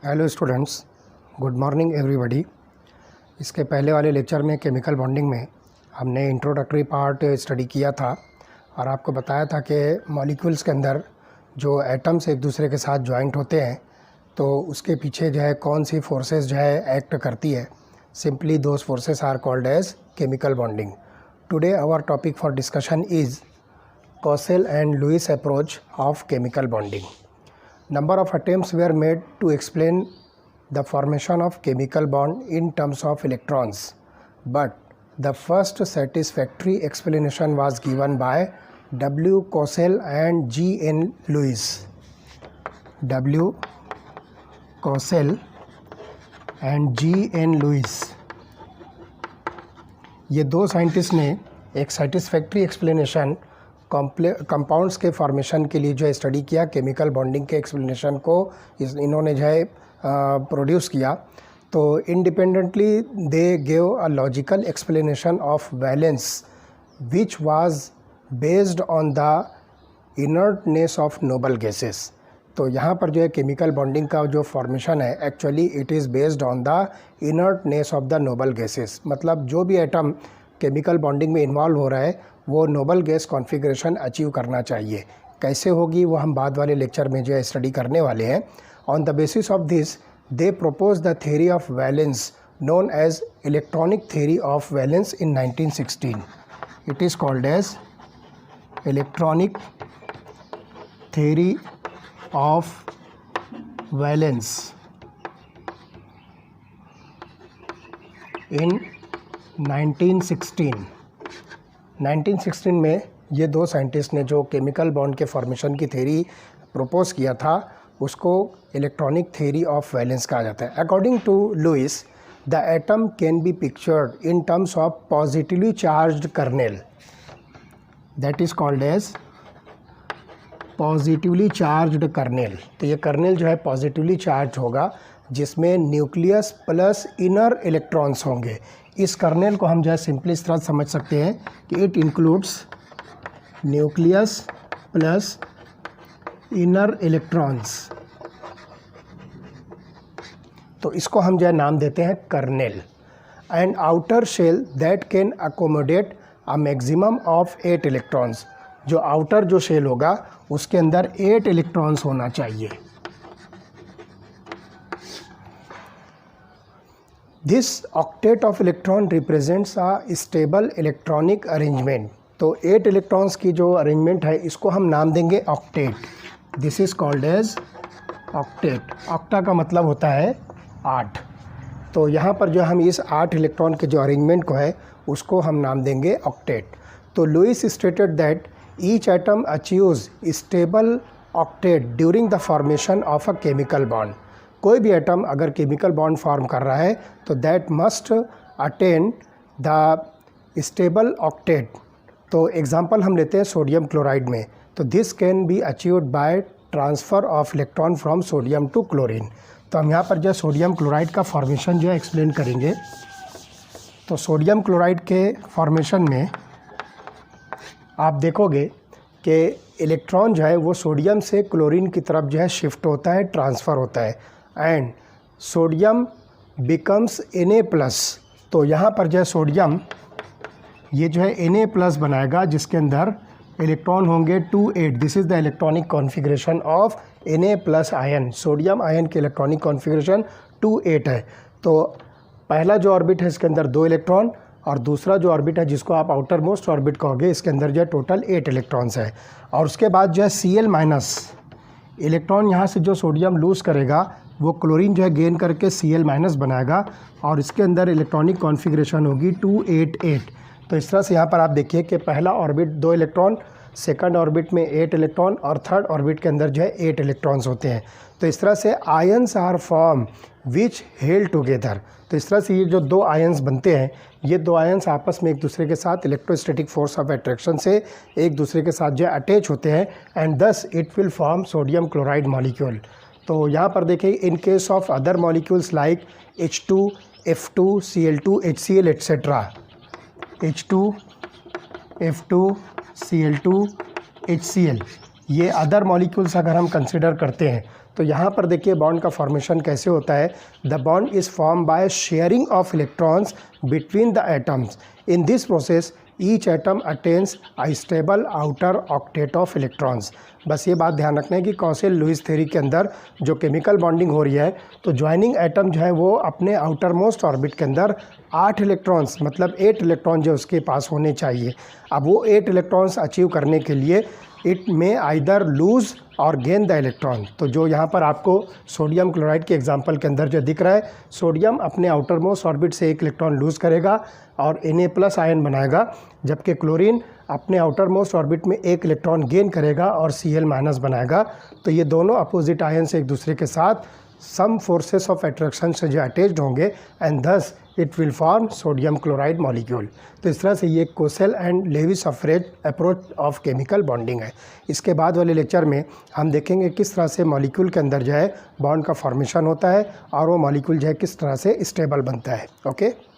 Hello students, good morning everybody. इसके पहले वाले लेक्चर में केमिकल बॉन्डिंग में हमने इंट्रोडक्टरी पार्ट स्टडी किया था और आपको बताया था कि मॉलिक्यूल्स के अंदर जो एटम्स एक दूसरे के साथ जॉइंट होते हैं तो उसके पीछे जो है कौन सी फोर्सेस जो है एक्ट करती है। Simply those forces are called as chemical bonding. Today our topic for discussion is Cossell and Lewis approach of chemical bonding. Number of attempts were made to explain the formation of chemical bond in terms of electrons, but the first satisfactory explanation was given by W. Cossell and G. N. Lewis. W. Cossell and G. N. Lewis ये दो scientist ने एक satisfactory explanation compounds के formation के लिए जो है study किया। केमिकल बॉन्डिंग के एक्सप्लेनेशन को इन्होंने जो है प्रोड्यूस किया। तो independently they gave a logical explanation of valence which was based on the inertness of noble gases. तो यहाँ पर जो है केमिकल बॉन्डिंग का जो फॉर्मेशन है actually it is based on the inertness of the noble gases. मतलब जो भी एटम केमिकल बॉन्डिंग में इन्वॉल्व हो रहा है वो नोबल गैस कॉन्फ़िगरेशन अचीव करना चाहिए। कैसे होगी वो हम बाद वाले लेक्चर में जो है स्टडी करने वाले हैं। On the basis of this they propose the theory of valence known as electronic theory of valence in 1916। It is called as electronic theory of valence in 1916 में ये दो साइंटिस्ट ने जो केमिकल बॉन्ड के formation की theory propose किया था उसको इलेक्ट्रॉनिक थ्योरी ऑफ वैलेंस कहा जाता है। According to Lewis the atom can be pictured in terms of positively charged kernel, that is called as positively charged kernel. तो ये कर्नेल जो है पॉजिटिवली चार्ज होगा जिसमें न्यूक्लियस प्लस इनर इलेक्ट्रॉन्स होंगे। इस कर्नेल को हम जो है सिंपली इस तरह समझ सकते हैं कि it includes nucleus plus inner electrons. तो इसको हम जो है नाम देते हैं kernel. And outer shell that can accommodate a maximum of 8 electrons. जो आउटर जो शेल होगा उसके अंदर 8 इलेक्ट्रॉन्स होना चाहिए। This octet of electron represents a stable electronic arrangement. तो 8 इलेक्ट्रॉन्स की जो अरेंजमेंट है इसको हम नाम देंगे octet. This is called as octet. Octa का मतलब होता है 8। तो यहाँ पर जो हम इस 8 इलेक्ट्रॉन के जो अरेंजमेंट को है उसको हम नाम देंगे ऑक्टेट। तो Lewis stated that each atom achieves stable octet during the formation of a chemical bond. कोई भी एटम अगर केमिकल बॉन्ड फॉर्म कर रहा है तो that must attain the stable octet. तो एग्जांपल हम लेते हैं सोडियम क्लोराइड में। तो this can be achieved by transfer of electron from sodium to chlorine. तो हम यहाँ पर जो सोडियम क्लोराइड का फॉर्मेशन जो है एक्सप्लेन करेंगे। तो सोडियम क्लोराइड के फॉर्मेशन में आप देखोगे कि इलेक्ट्रॉन जो है वो सोडियम से क्लोरीन की तरफ जो है शिफ्ट होता है, ट्रांसफ़र होता है एंड सोडियम बिकम्स Na+। तो यहाँ पर जो है सोडियम ये जो है Na+ बनाएगा जिसके अंदर इलेक्ट्रॉन होंगे 2 8। This is the electronic configuration of Na+ ion. Sodium ion की इलेक्ट्रॉनिक कॉन्फ़िगरेशन 2 8 है। तो पहला जो ऑर्बिट है इसके अंदर 2 इलेक्ट्रॉन और दूसरा जो ऑर्बिट है जिसको आप आउटर मोस्ट ऑर्बिट कहोगे इसके अंदर जो है टोटल 8 इलेक्ट्रॉन्स है। और उसके बाद जो है Cl- इलेक्ट्रॉन यहाँ से जो सोडियम लूज़ करेगा वो क्लोरीन जो है गेन करके Cl- बनाएगा और इसके अंदर इलेक्ट्रॉनिक कॉन्फ़िगरेशन होगी 2 8 8। तो इस तरह से यहाँ पर आप देखिए कि पहला ऑर्बिट 2 इलेक्ट्रॉन, सेकंड ऑर्बिट में 8 इलेक्ट्रॉन और थर्ड ऑर्बिट के अंदर जो है 8 इलेक्ट्रॉन्स होते हैं। तो इस तरह से ions are form which held together. तो इस तरह से ये जो 2 आयंस बनते हैं ये 2 आयंस आपस में एक दूसरे के साथ इलेक्ट्रोस्टैटिक फोर्स ऑफ अट्रैक्शन से एक दूसरे के साथ जो अटैच होते हैं and thus it will form sodium chloride molecule. तो यहाँ पर देखिए in case of other molecules like H2, F2, Cl2, HCl etcetera, H2, F2, Cl2, HCl ये अदर मॉलिक्यूल्स अगर हम कंसिडर करते हैं तो यहाँ पर देखिए बॉन्ड का फॉर्मेशन कैसे होता है। The bond is form by sharing of electrons between the atoms. In this process each atom attains a stable outer octet of electrons. बस ये बात ध्यान रखना है कि कॉसेल लुईस थ्योरी के अंदर जो केमिकल बॉन्डिंग हो रही है तो ज्वाइनिंग एटम जो है वो अपने आउटर मोस्ट ऑर्बिट के अंदर 8 इलेक्ट्रॉन्स मतलब 8 इलेक्ट्रॉन जो उसके पास होने चाहिए। अब वो 8 इलेक्ट्रॉन्स अचीव करने के लिए इट में आइदर लूज़ और गेन द इलेक्ट्रॉन। तो जो यहाँ पर आपको सोडियम क्लोराइड के एग्जांपल के अंदर जो दिख रहा है, सोडियम अपने आउटर मोस्ट ऑर्बिट से 1 इलेक्ट्रॉन लूज़ करेगा और Na+ आयन बनाएगा, जबकि क्लोरीन अपने आउटर मोस्ट ऑर्बिट में 1 इलेक्ट्रॉन गेन करेगा और Cl- बनाएगा। तो ये दोनों अपोजिट आयन से एक दूसरे के साथ सम फोर्सेस ऑफ अट्रैक्शन से जो अटैच्ड होंगे and thus it will form sodium chloride molecule. तो इस तरह से ये Kossel and Lewis approach of chemical bonding है। इसके बाद वाले लेक्चर में हम देखेंगे किस तरह से मॉलिक्यूल के अंदर जो है बॉन्ड का फॉर्मेशन होता है और वो मॉलिक्यूल जो है किस तरह से स्टेबल बनता है। ओके।